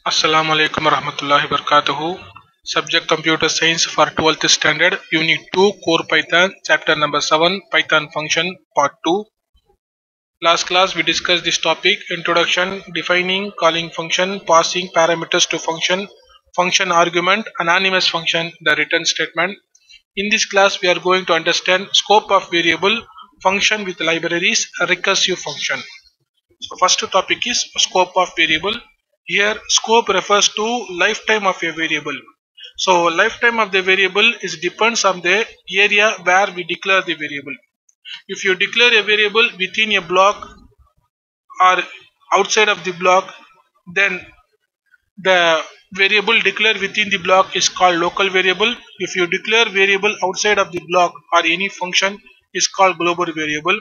Assalamu alaikum warahmatullahi wabarakatuh. Subject Computer Science for 12th Standard, Unit 2, Core Python, Chapter number 7, Python Function, Part 2. Last class we discussed this topic: Introduction, Defining, Calling Function, Passing Parameters to Function, Function Argument, Anonymous Function, the Return Statement. In this class we are going to understand Scope of Variable, Function with Libraries, Recursive Function. So first topic is scope of variable. Here scope refers to lifetime of a variable. So lifetime of the variable is depends on the area where we declare the variable. If you declare a variable within a block or outside of the block, then the variable declared within the block is called local variable. If you declare variable outside of the block or any function is called global variable.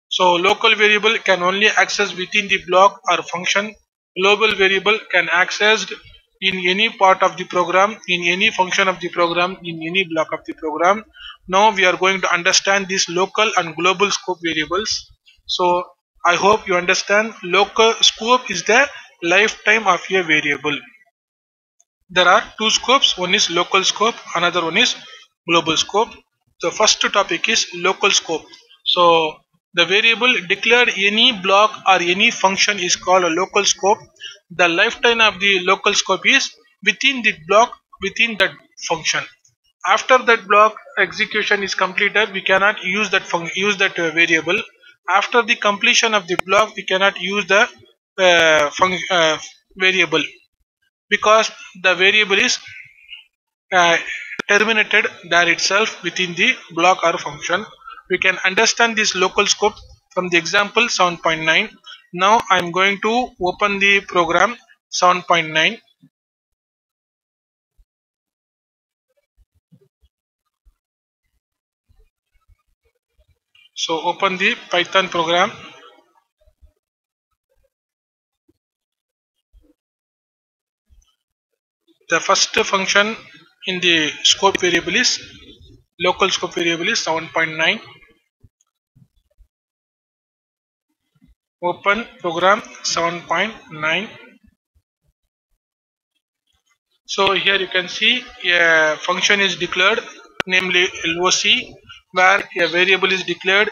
So local variable can only access within the block or function. Global variable can accessed in any part of the program, in any function of the program, in any block of the program. Now we are going to understand these local and global scope variables. So I hope you understand local scope is the lifetime of a variable. There are two scopes, one is local scope, another one is global scope. The first topic is local scope. So the variable declared any block or any function is called a local scope. The lifetime of the local scope is within the block, within that function. After that block execution is completed, we cannot use that variable. After the completion of the block, we cannot use the variable, because the variable is uh, terminated there itself within the block or function. We can understand this local scope from the example 7.9. Now I am going to open the program 7.9. So open the Python program. The first function in the scope variable is local scope variable is 7.9. Open program 7.9. So here you can see a function is declared, namely LOC, where a variable is declared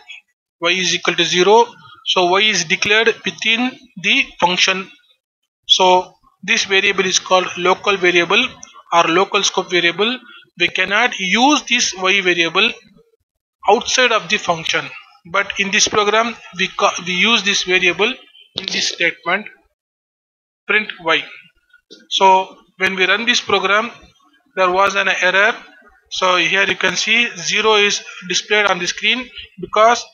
y is equal to 0. So y is declared within the function. So this variable is called local variable or local scope variable. We cannot use this y variable outside of the function, but in this program we use this variable in this statement print y. So when we run this program, there was an error. So here you can see 0 is displayed on the screen because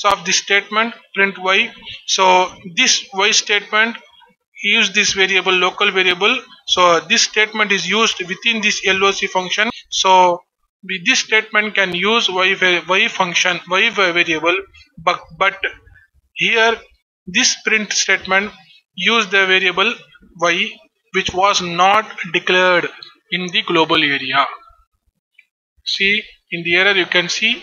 of this statement print y. So this y statement use this variable local variable. So this statement is used within this LOC function. So this statement can use y function, y variable, but here this print statement use the variable y, which was not declared in the global area. See in the error you can see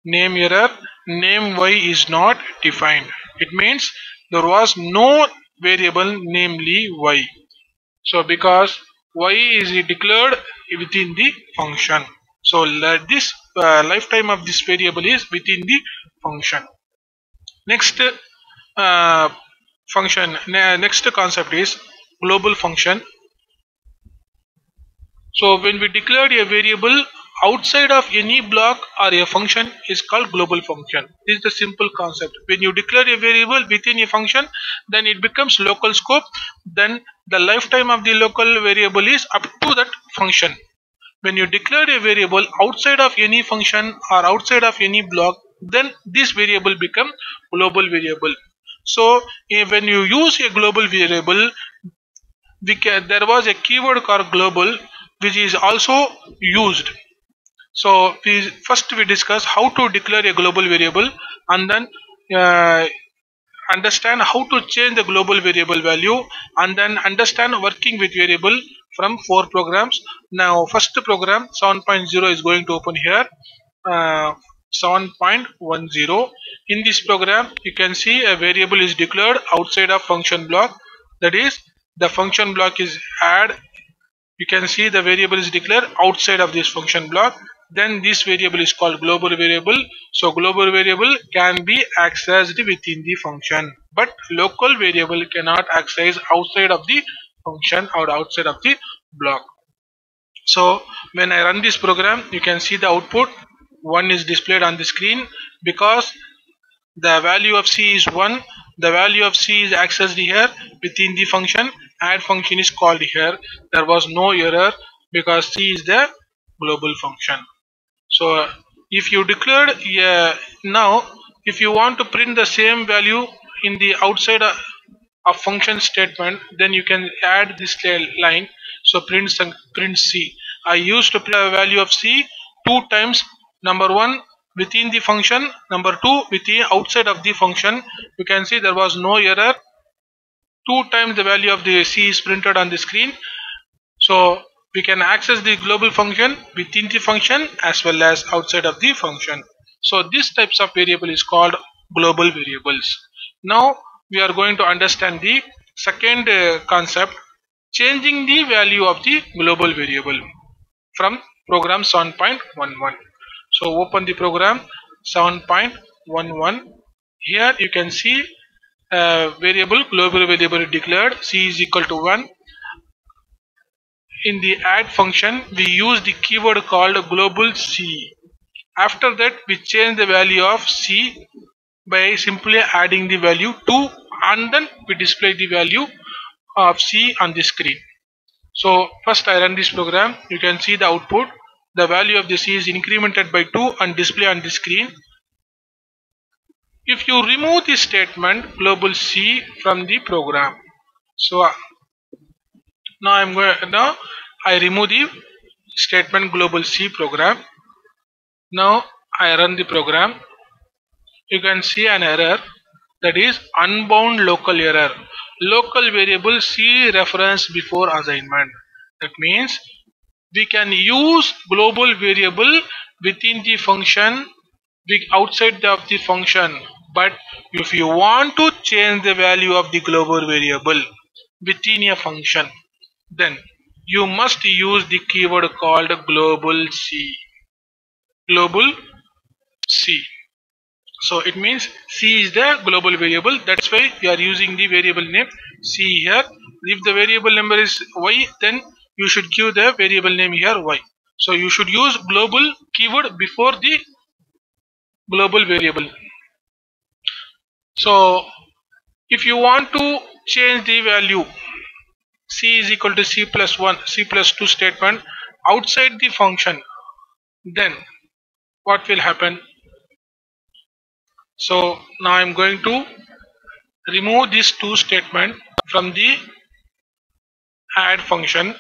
name error, name y is not defined. It means there was no variable namely y. So because y is declared within the function, so this lifetime of this variable is within the function. Next next concept is global function. So when we declare a variable outside of any block or a function is called global function. This is the simple concept. When you declare a variable within a function, then it becomes local scope. Then the lifetime of the local variable is up to that function. When you declare a variable outside of any function or outside of any block, then this variable become global variable. So when you use a global variable, there was a keyword called global, which is also used. So first we discuss how to declare a global variable, and then understand how to change the global variable value, and then understand working with variable from 4 programs. Now first program 7.0 is going to open here. 7.10. In this program you can see a variable is declared outside of function block, that is the function block is add. You can see the variable is declared outside of this function block. Then this variable is called global variable. So global variable can be accessed within the function, but local variable cannot access outside of the function or outside of the block. So when I run this program, you can see the output 1 is displayed on the screen because the value of C is 1. The value of C is accessed here within the function. Add function is called here. There was no error because C is the global function. So if you declared now, if you want to print the same value in the outside of function statement, then you can add this line. So print C. I used to print a value of C 2 times. Number 1 within the function, number 2 within outside of the function. You can see there was no error. 2 times the value of the C is printed on the screen. So we can access the global function within the function as well as outside of the function. So these types of variable is called global variables. Now we are going to understand the second concept, changing the value of the global variable from program 7.11. So open the program 7.11. Here you can see global variable declared C is equal to 1. In the add function we use the keyword called global C. After that we change the value of C by simply adding the value 2, and then we display the value of C on the screen. So first I run this program. You can see the output. The value of the C is incremented by 2 and display on the screen. If you remove the statement global C from the program, so now I remove the statement global C program. Now I run the program. You can see an error, that is unbound local error. Local variable C reference before assignment. That means we can use global variable within the function, outside of the function, but if you want to change the value of the global variable within a function, then you must use the keyword called global C. Global C. So it means C is the global variable. That's why we are using the variable name C here. If the variable number is Y, then you should give the variable name here Y. So you should use global keyword before the global variable. So if you want to change the value C is equal to C plus 1, C plus 2 statement outside the function, then what will happen? So now I am going to remove this 2 statement from the add function.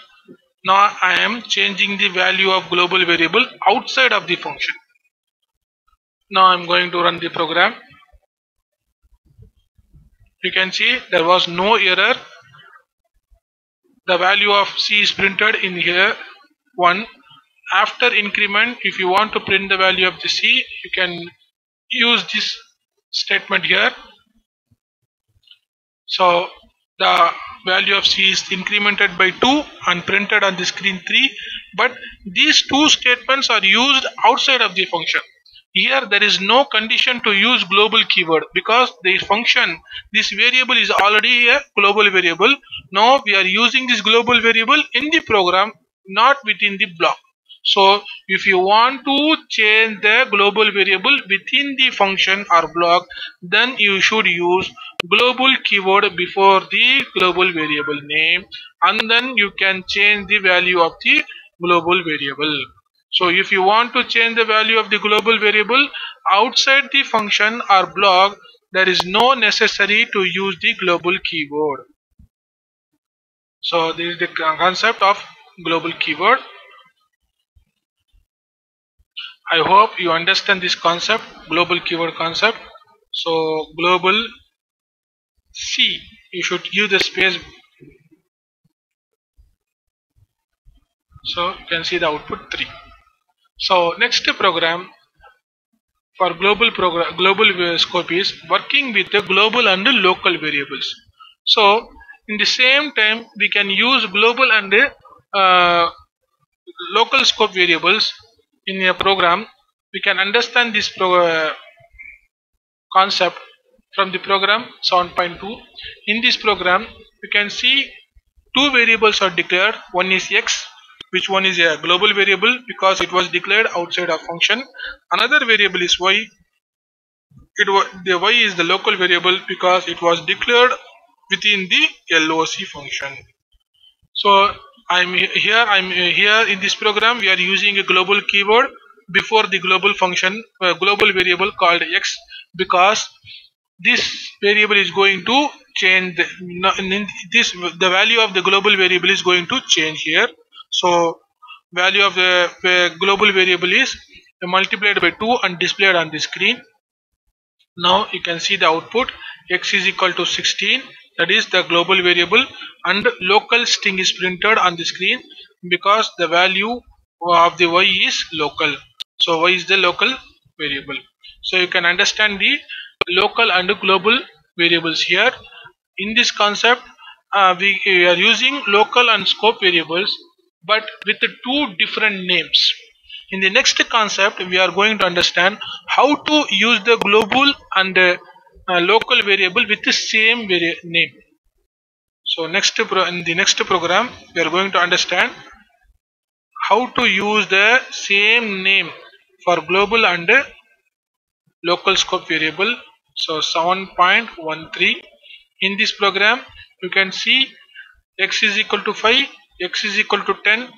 Now I am changing the value of global variable outside of the function. Now I am going to run the program. You can see there was no error. The value of C is printed in here 1. After increment, if you want to print the value of the C, you can use this statement here. So the value of C is incremented by 2 and printed on the screen 3, but these 2 statements are used outside of the function. Here there is no condition to use global keyword because the function, this variable is already a global variable. Now we are using this global variable in the program, not within the block. So if you want to change the global variable within the function or block, then you should use global keyword before the global variable name, and then you can change the value of the global variable. So if you want to change the value of the global variable outside the function or block, there is no necessary to use the global keyword. So this is the concept of global keyword. I hope you understand this concept, global keyword concept. So global C, you should give the space. So you can see the output 3. So next program for global scope is working with the global and local variables. So In the same time, we can use global and local scope variables in a program. We can understand this concept from the program 7.2. In this program, you can see two variables are declared. One is x, which one is a global variable because it was declared outside a function. Another variable is y. The y is the local variable because it was declared within the LOC function. So I'm here in this program. We are using a global keyword before the global function, global variable called x, because this variable is going to change. The value of the global variable is going to change here. So value of the global variable is multiplied by 2 and displayed on the screen. Now you can see the output. X is equal to 16, that is the global variable, and local string is printed on the screen because the value of the y is local. So y is the local variable. So you can understand the local and global variables here. In this concept, we are using local and scope variables, but with the two different names. In the next concept, we are going to understand how to use the global and local variable with the same name. So in the next program, we are going to understand how to use the same name for global and local scope variable. So 7.13. In this program, you can see x is equal to 5, x is equal to 10.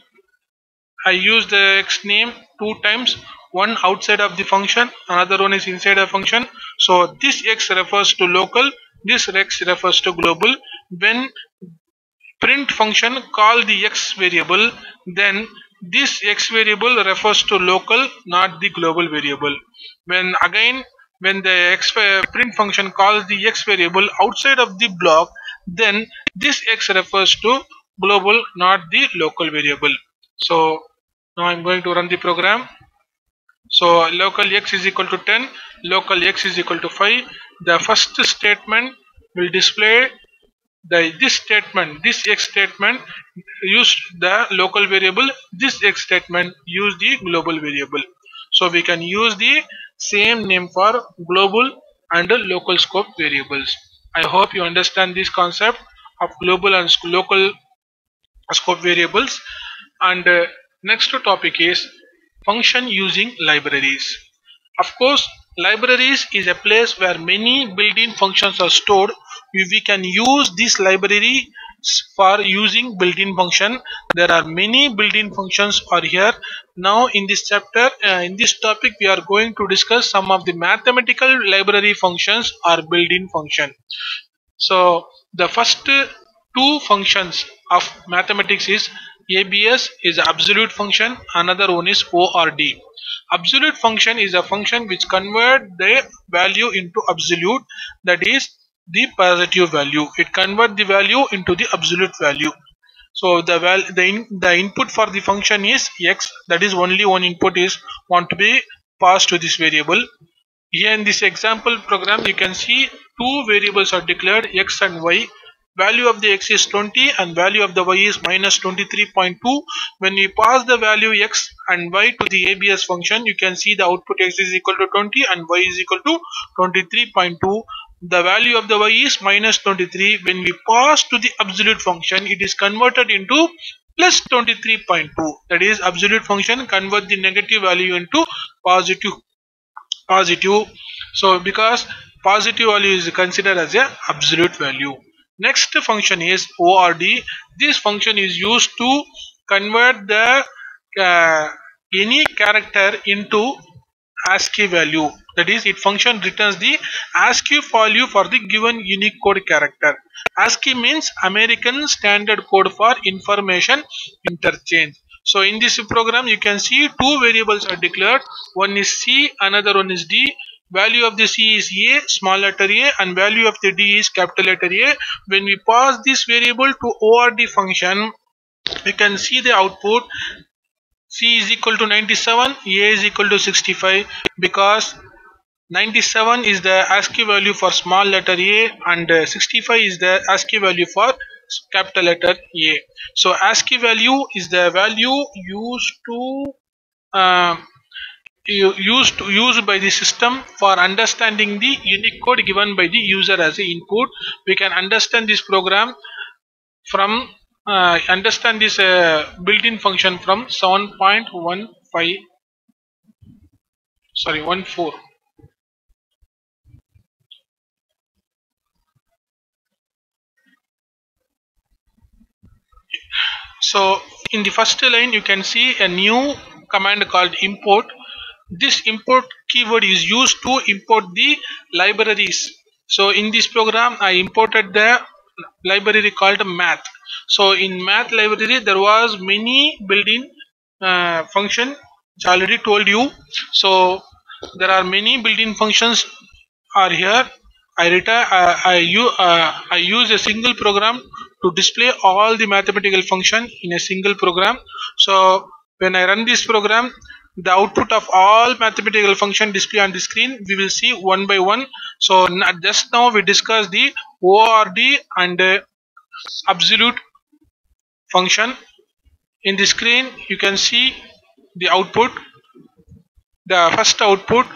I use the x name two times, one outside of the function, another one is inside a function. So this x refers to local, this x refers to global. When print function call the x variable, then this x variable refers to local, not the global variable. When the print function calls the x variable outside of the block, then this x refers to global, not the local variable. So now I'm going to run the program. So local x is equal to 10, local x is equal to 5. The first statement will display this x statement use the local variable, this x statement use the global variable. So we can use the same name for global and local scope variables. I hope you understand this concept of global and local scope variables. And next topic is function using libraries. Of course, libraries is a place where many built-in functions are stored. We can use this library for using built-in function. There are many built-in functions are here. Now in this chapter, in this topic, we are going to discuss some of the mathematical library functions or built-in function. So the first two functions of mathematics is ABS is absolute function, another one is ORD. Absolute function is a function which convert the value into absolute, that is the positive value. It convert the value into the absolute value. So the input for the function is x, that is only one input is want to be passed to this variable. Here in this example program, you can see two variables are declared, x and y. Value of the x is 20 and value of the y is minus 23.2. When we pass the value x and y to the ABS function, you can see the output x is equal to 20 and y is equal to 23.2. The value of the y is minus 23. When we pass to the absolute function, it is converted into plus 23.2. That is, absolute function convert the negative value into positive. So because positive value is considered as a absolute value. Next function is ORD. This function is used to convert the any character into ASCII value. That is, it function returns the ASCII value for the given Unicode character. ASCII means American Standard Code for Information Interchange. So in this program, you can see two variables are declared. One is C, another one is D. Value of the C is A, small letter A, and value of the D is capital letter A. When we pass this variable to ORD function, we can see the output. C is equal to 97, A is equal to 65, because 97 is the ASCII value for small letter A and 65 is the ASCII value for capital letter A. So ASCII value is the value used to used by the system for understanding the unique code given by the user as a input. We can understand this program from understand this built-in function from 7.15 sorry 14. So in the first line you can see a new command called import. This import keyword is used to import the libraries. So in this program I imported the library called math. So in math library there was many built-in function, which I already told you. So there are many built-in functions are here. I use a single program to display all the mathematical function in a single program. So when I run this program, the output of all mathematical function display on the screen we will see one by one. So just now we discussed the ORD and absolute function. In the screen you can see the output. The first output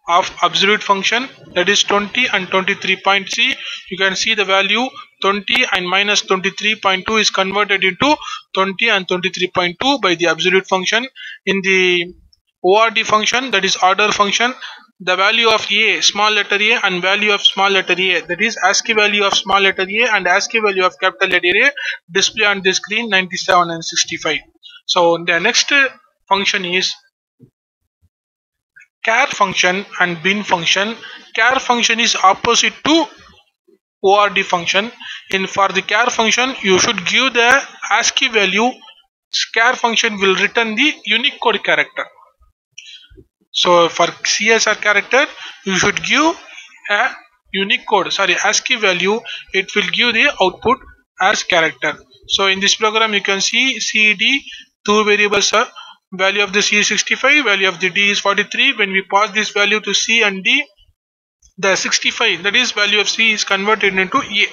of absolute function, that is 20 and 23.3. You can see the value 20 and minus 23.2 is converted into 20 and 23.2 by the absolute function. In the ORD function, that is order function, the value of A, small letter A, and value of small letter A, that is ASCII value of small letter A and ASCII value of capital letter A, display on the screen 97 and 65. So the next function is char function and bin function. Char function is opposite to ORD function. For the char function you should give the ASCII value. Char function will return the Unicode character. So for CSR character you should give a ASCII value. It will give the output as character. So in this program you can see C, D, two variables are value of the C is 65, value of the D is 43. When we pass this value to C and D, the 65, that is value of C, is converted into A.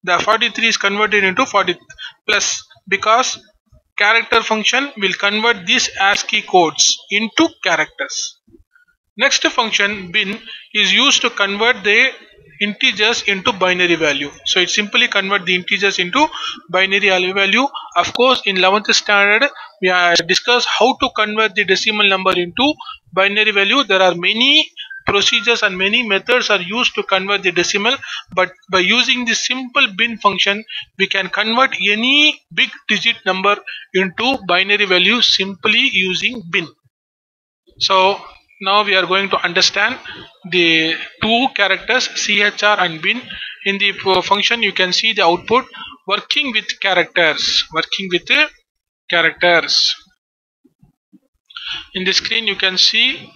The 43 is converted into 40 plus, because character function will convert these ASCII codes into characters. Next function bin is used to convert the integers into binary value. So it simply convert the integers into binary value. Of course in 11th standard we discussed how to convert the decimal number into binary value. There are many procedures and many methods are used to convert the decimal, but by using the simple bin function we can convert any big digit number into binary value simply using bin. So now we are going to understand the two characters CHR and bin. In the function you can see the output working with characters. In the screen you can see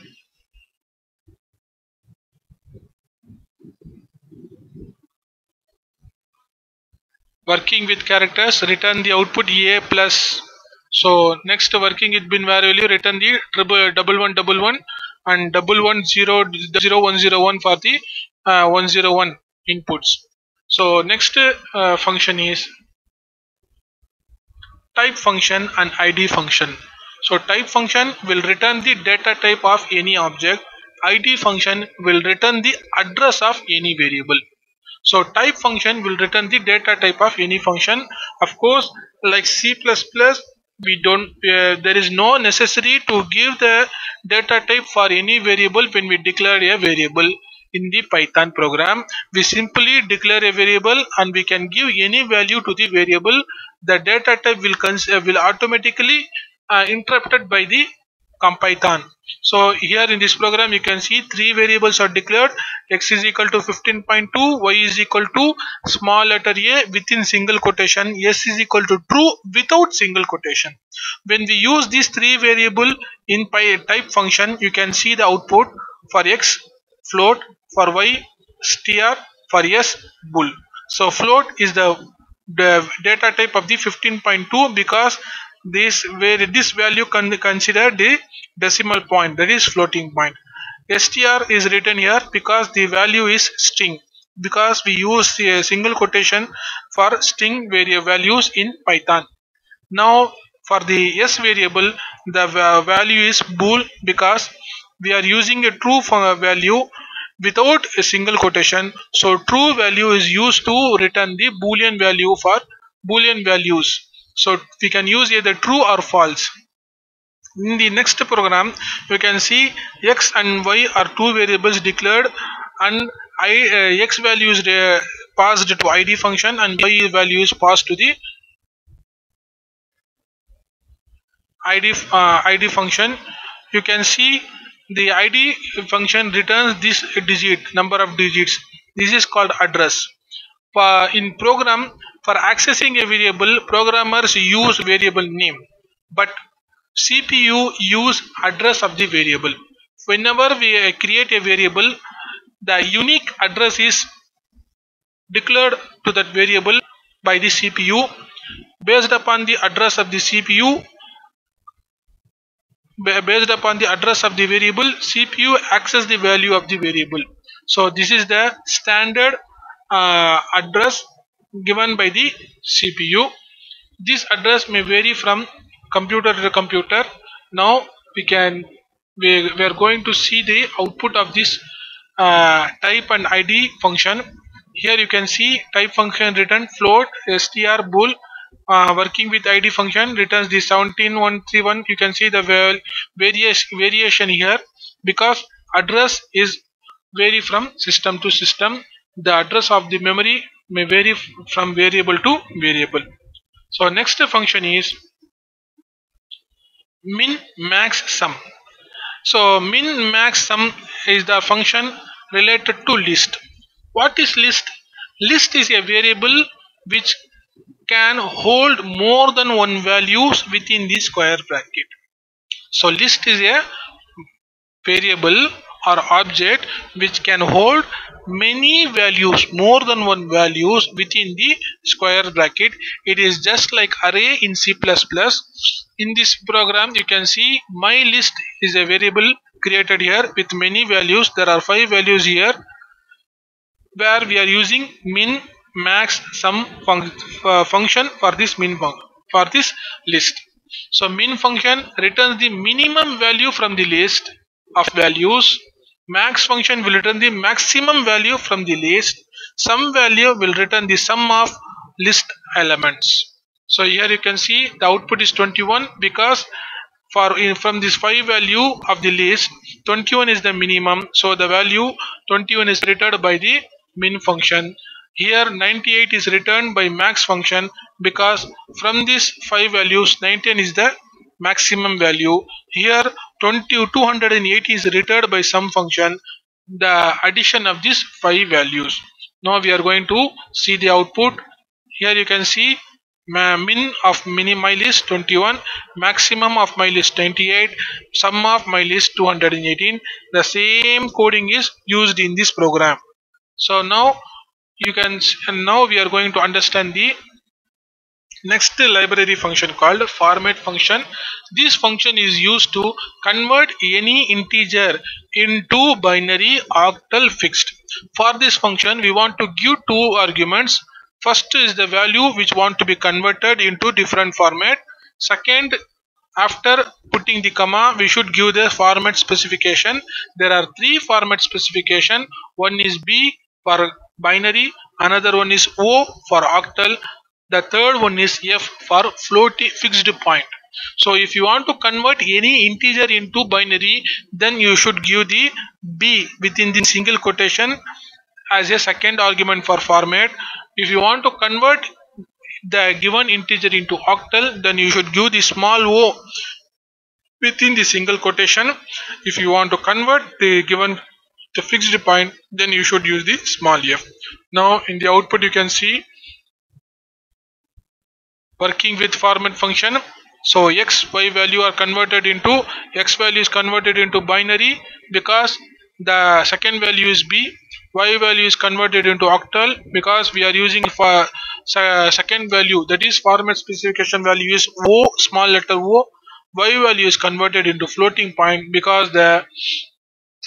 working with characters, return the output A plus. So next working with bin value, return the 1111 and 110101 for the 101 inputs. So next function is type function and ID function. So type function will return the data type of any object. ID function will return the address of any variable. So type function will return the data type of any function. Of course, like C++, we don't. There is no necessary to give the data type for any variable when we declare a variable. In the Python program, we simply declare a variable and we can give any value to the variable. The data type will automatically interrupted by the Python. So here in this program you can see three variables are declared: x is equal to 15.2, y is equal to small letter a within single quotation, s is equal to true without single quotation. When we use these three variable in type function, you can see the output for x float, for y str, for s bool. So float is the data type of the 15.2 because this value can consider the decimal point, that is floating point. Str is written here because the value is string. because we use a single quotation for string values in Python. Now for the s variable, the value is bool because we are using a true value without a single quotation. So true value is used to return the boolean value for boolean values. So we can use either true or false. In the next program, you can see x and y are two variables declared, and x value is passed to id function and y value is passed to the id function. You can see the id function returns this digit, number of digits. This is called address. In program, for accessing a variable, programmers use variable name, but CPU use address of the variable. Whenever we create a variable, the unique address is declared to that variable by the CPU. Based upon the address of the CPU, based upon the address of the variable, CPU access the value of the variable. So this is the standard address given by the CPU. This address may vary from computer to computer. Now we are going to see the output of this type and id function. Here you can see type function return float str bool. Working with id function returns the 17131. You can see the variation here because address is vary from system to system. The address of the memory may vary from variable to variable. So next function is min max sum. So min max sum is the function related to list. What is list? List is a variable which can hold more than one values within the square bracket. So list is a variable or object which can hold many values, more than one values within the square bracket. It is just like array in C++. In this program you can see my list is a variable created here with many values. There are 5 values here where we are using min max sum function for this for this list. So min function returns the minimum value from the list of values. Max function will return the maximum value from the list. Sum value will return the sum of list elements. So here you can see the output is 21 because from this 5 value of the list, 21 is the minimum. So the value 21 is returned by the min function. Here 98 is returned by max function because from these 5 values 19 is the maximum value. Here 280 is returned by sum function, the addition of these 5 values. Now we are going to see the output. Here you can see min of my list 21, maximum of my list 98, sum of my list 218. The same coding is used in this program. So now now we are going to understand the next library function called format function. This function is used to convert any integer into binary, octal, fixed. For this function we want to give 2 arguments. First is the value which want to be converted into different format. Second, after putting the comma, we should give the format specification. There are 3 format specification. One is B for binary, another one is O for octal, the third one is F for floating fixed point. So if you want to convert any integer into binary, then you should give the B within the single quotation as a second argument for format. If you want to convert the given integer into octal, then you should give the small o within the single quotation. If you want to convert the given the fixed point, then you should use the small f. Now in the output you can see working with format function. So x, y value are converted into, x value is converted into binary because the second value is B. Y value is converted into octal because we are using for second value, that is format specification value is O, small letter O. Y value is converted into floating point because the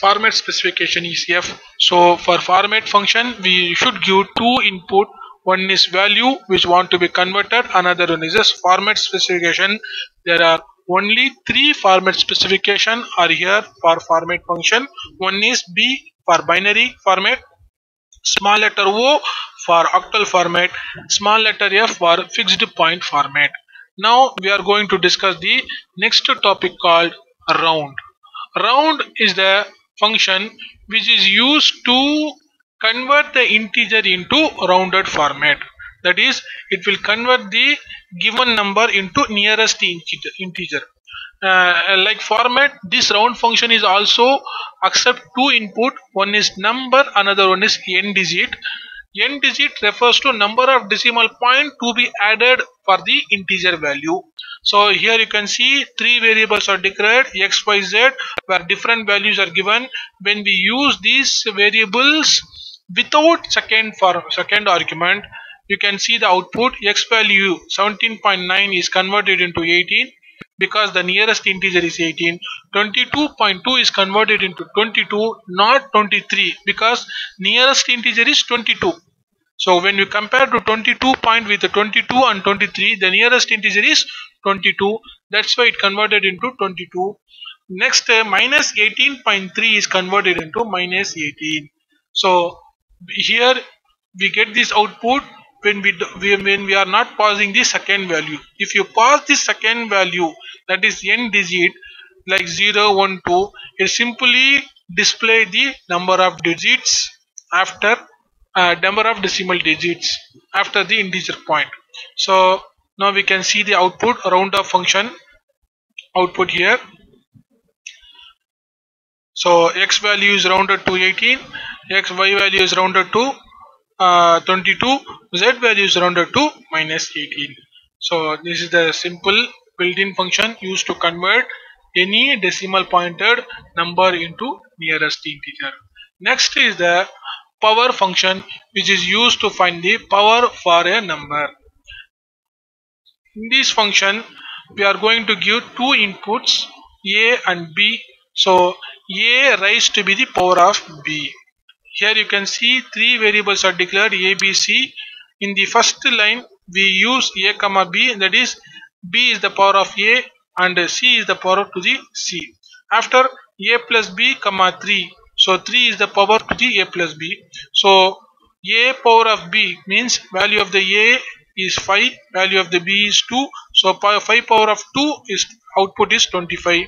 format specification is f. So for format function we should give two input. One is value which want to be converted, another one is this format specification. There are only three format specification are here for format function. One is B for binary format, small letter O for octal format, small letter F for fixed point format. Now we are going to discuss the next topic called round. Round is the function which is used to convert the integer into rounded format. That is, it will convert the given number into nearest integer. Like format, this round function is also accept two input. One is number, another one is n digit. N digit refers to number of decimal point to be added for the integer value. So here you can see three variables are declared x, y, z, where different values are given. When we use these variables without second argument, you can see the output. X value 17.9 is converted into 18 because the nearest integer is 18. 22.2 is converted into 22, not 23, because nearest integer is 22. So when you compare to 22 point with the 22 and 23, the nearest integer is 22. That's why it converted into 22. Next, minus 18.3 is converted into minus 18. So here we get this output when we are not passing the second value. If you pass the second value, that is n digit, like 0, 1, 2, it simply display the number of digits after number of decimal digits after the integer point. So now we can see the output round of function output here. So x value is rounded to 18, y value is rounded to 22, z value is rounded to minus 18. So this is the simple built-in function used to convert any decimal pointed number into nearest integer. Next is the power function, which is used to find the power for a number. In this function we are going to give two inputs, a and b. So a raised to be the power of b. Here you can see three variables are declared, a, b, c. In the first line we use a comma b, that is b is the power of a and c is the power to the c. After a plus b comma 3, so 3 is the power to the a plus b. So a power of b means value of the a is 5, value of the b is 2. So 5 power of 2 is output is 25.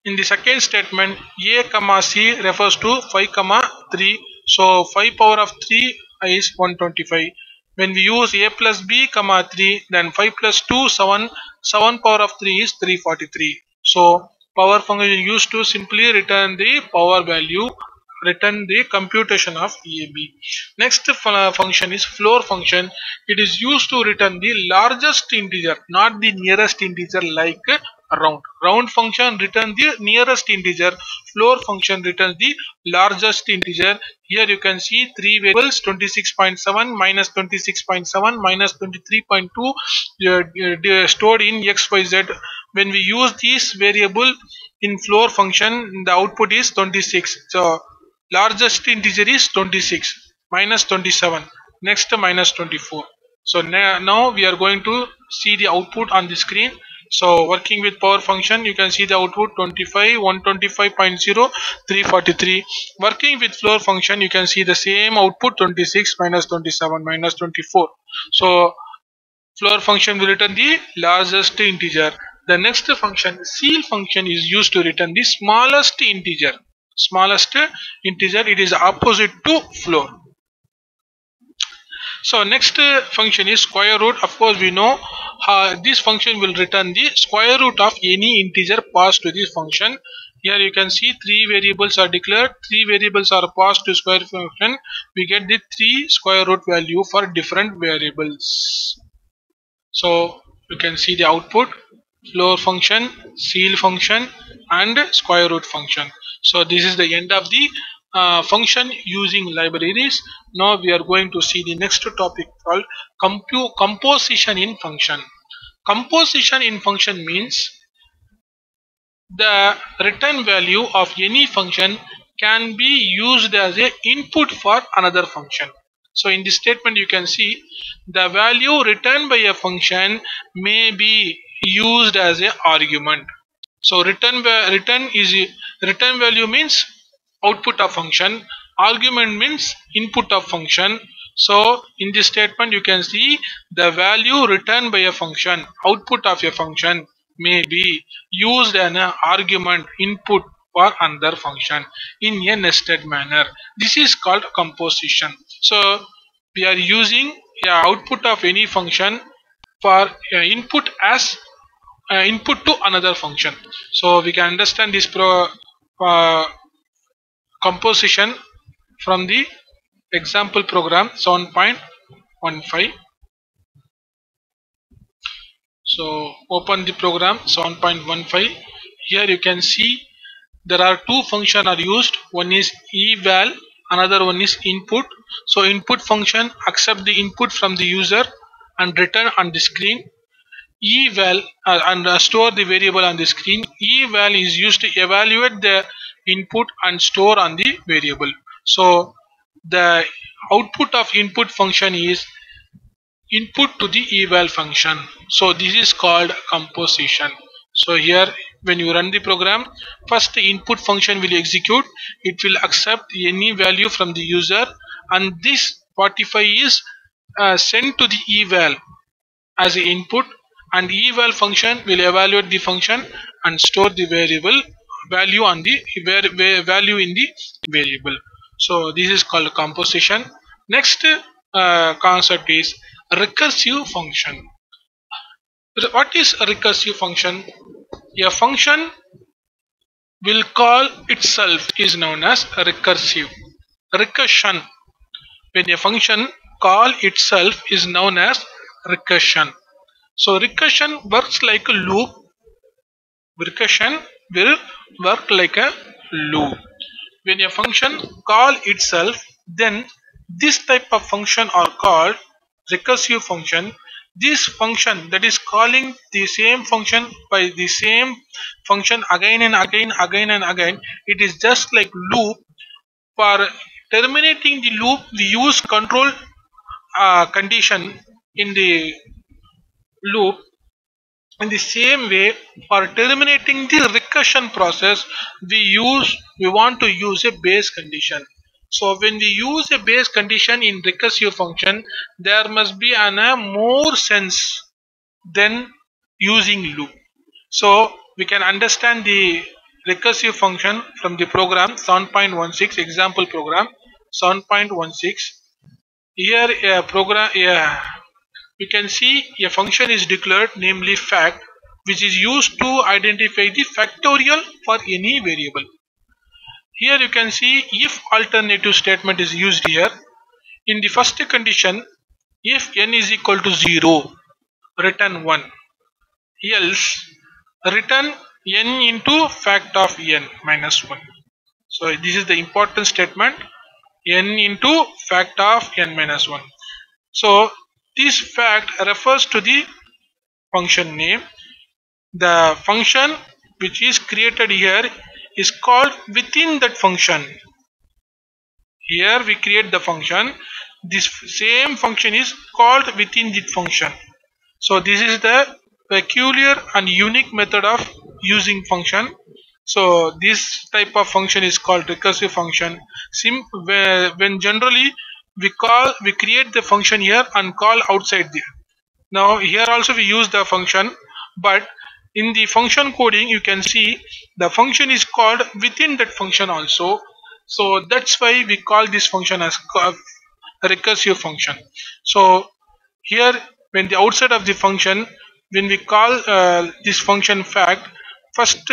In the second statement, a comma c refers to 5 comma 3. So 5 power of 3 is 125. When we use a plus b comma 3, then 5 plus 2 7. 7 power of 3 is 343. So power function is used to simply return the power value, return the computation of EAB. Next function is floor function. It is used to return the largest integer, not the nearest integer like round. Round function returns the nearest integer. Floor function returns the largest integer. Here you can see three variables, 26.7 minus 26.7 minus 23.2 stored in xyz. When we use this variable in floor function, the output is 26. So largest integer is 26 minus 27, next minus 24. So now we are going to see the output on the screen. So working with power function, you can see the output 25, 125.0, 343. Working with floor function, you can see the same output 26 minus 27 minus 24. So floor function will return the largest integer. The next function, ceil function, is used to return the smallest integer. Smallest integer, it is opposite to floor. So next function is square root. Of course we know this function will return the square root of any integer passed to this function. Here you can see three variables are declared, three variables are passed to square function. We get the three square root value for different variables. So you can see the output, floor function, ceil function and square root function. So this is the end of the function using libraries. Now we are going to see the next topic called composition in function. Composition in function means the return value of any function can be used as a input for another function. So in this statement you can see the value returned by a function may be used as a argument. So return value means output of function, argument means input of function. So in this statement you can see the value returned by a function, output of a function may be used as an argument input for another function in a nested manner. This is called composition. So we are using a output of any function for input as input to another function. So we can understand this uh, composition from the example program 7.15. So open the program 7.15. Here you can see there are two functions are used. One is eval, another one is input. So input function accept the input from the user and return on the screen. Eval and store the variable on the screen. Eval is used to evaluate the input and store on the variable. So the output of input function is input to the eval function. So this is called composition. So here when you run the program, first the input function will execute. It will accept any value from the user, and this 45 is sent to the eval as the input, and eval function will evaluate the function and store the variable value on the value in the variable. So this is called composition. Next concept is recursive function. What is a recursive function? A function will call itself is known as recursive. Recursion. When a function call itself is known as recursion. So recursion works like a loop. Recursion will work like a loop. When a function call itself, then this type of function are called recursive function. This function that is calling the same function by the same function again and again, it is just like loop. For terminating the loop, we use control condition in the loop. In the same way, for terminating the recursion process, we want to use a base condition. So when we use a base condition in recursive function, there must be a more sense than using loop. So we can understand the recursive function from the program 7.16, example program 7.16. Here a program we can see a function is declared, namely fact, which is used to identify the factorial for any variable. Here you can see if alternative statement is used here. In the first condition, if n is equal to 0, return 1, else return n into fact of n minus 1. So this is the important statement, n into fact of n minus 1. So this fact refers to the function name. The function which is created here is called within that function. Here we create the function. This same function is called within the function. So this is the peculiar and unique method of using function. So this type of function is called recursive function. When generally we create the function here and call outside there. Now here also we use the function, but in the function coding you can see the function is called within that function also. So that's why we call this function as a recursive function. So here when the outside of the function, when we call this function fact, first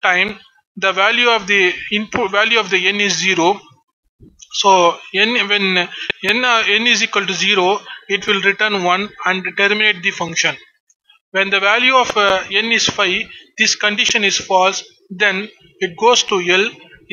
time the value of the input value of the n is 0. So when n is equal to 0, it will return 1 and terminate the function. When the value of n is 5, this condition is false, then it goes to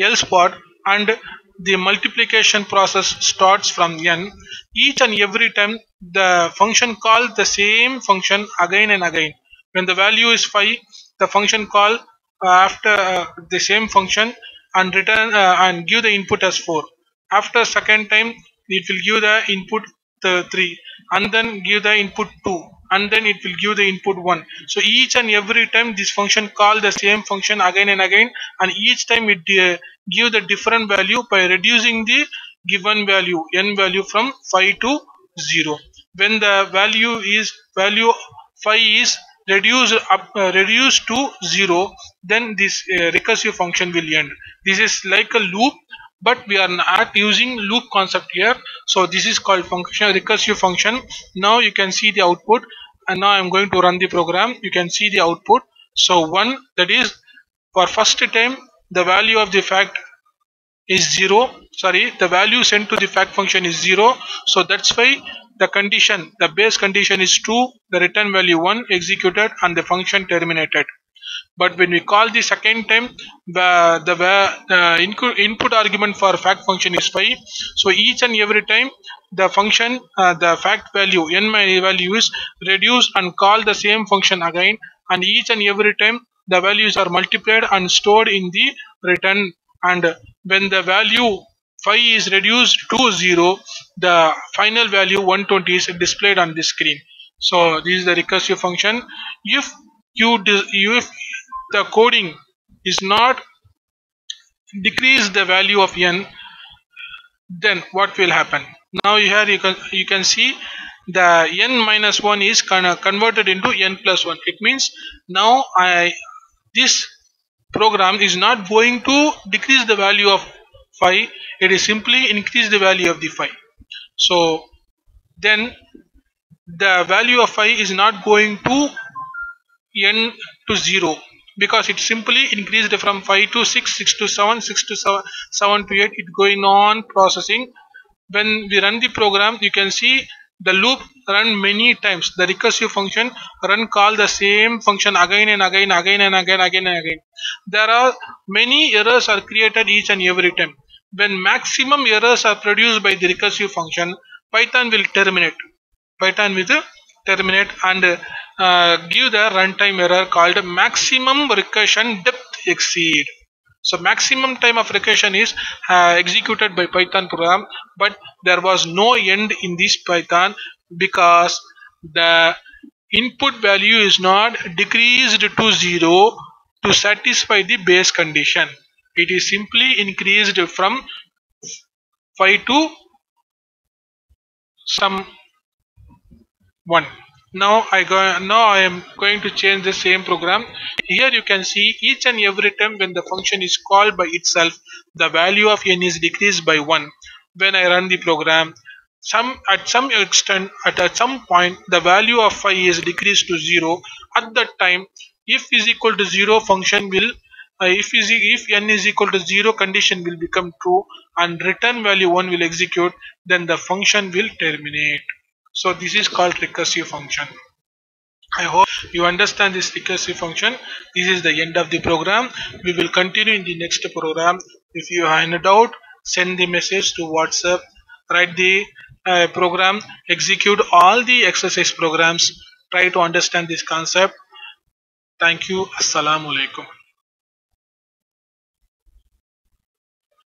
else part, and the multiplication process starts from n. Each and every time the function calls the same function again and again. When the value is 5, the function call after the same function and return and give the input as 4. After second time it will give the input 3 and then give the input 2 and then it will give the input 1. So each and every time this function call the same function again and again, and each time it give the different value by reducing the given value n value from 5 to 0. When the value 5 is reduced to 0, then this recursive function will end. This is like a loop, but we are not using loop concept here. So this is called recursive function. Now you can see the output, and now I'm going to run the program. You can see the output. So 1, that is for first time the value of the fact is 0. Sorry, the value sent to the fact function is 0. So that's why the base condition is 2, the return value 1 executed and the function terminated. But when we call the second time, the input argument for fact function is 5. So each and every time the function, the fact value n value is reduced and call the same function again, and each and every time the values are multiplied and stored in the return, and when the value 5 is reduced to 0, the final value 120 is displayed on the screen. So this is the recursive function. If if the coding is not decrease the value of n, then what will happen? Now here you can see the n minus 1 is converted into n plus 1. It means now this program is not going to decrease the value of 5, it is simply increase the value of the 5. So then the value of 5 is not going to n to 0, because it simply increased from 5 to 6, 6 to 7, 6 to 7 to 8. It going on processing. When we run the program, you can see the loop run many times. The recursive function call the same function again and again, again and again, again and again. There are many errors are created each and every time. When maximum errors are produced by the recursive function, Python will terminate. Python will terminate and give the runtime error called maximum recursion depth exceed. So maximum time of recursion is executed by Python program, but there was no end in this Python because the input value is not decreased to 0 to satisfy the base condition. It is simply increased from 5 to some 1. Now I am going to change the same program. Here you can see each and every time when the function is called by itself, the value of n is decreased by 1. When I run the program, at some extent, at some point, the value of 5 is decreased to 0. At that time, if is equal to 0 function will if n is equal to 0 condition will become true and return value 1 will execute, then the function will terminate. So this is called recursive function. I hope you understand this recursive function. This is the end of the program. We will continue in the next program. If you have any doubt, send the message to WhatsApp, write the program, execute all the exercise programs, try to understand this concept. Thank you. Assalamu alaikum.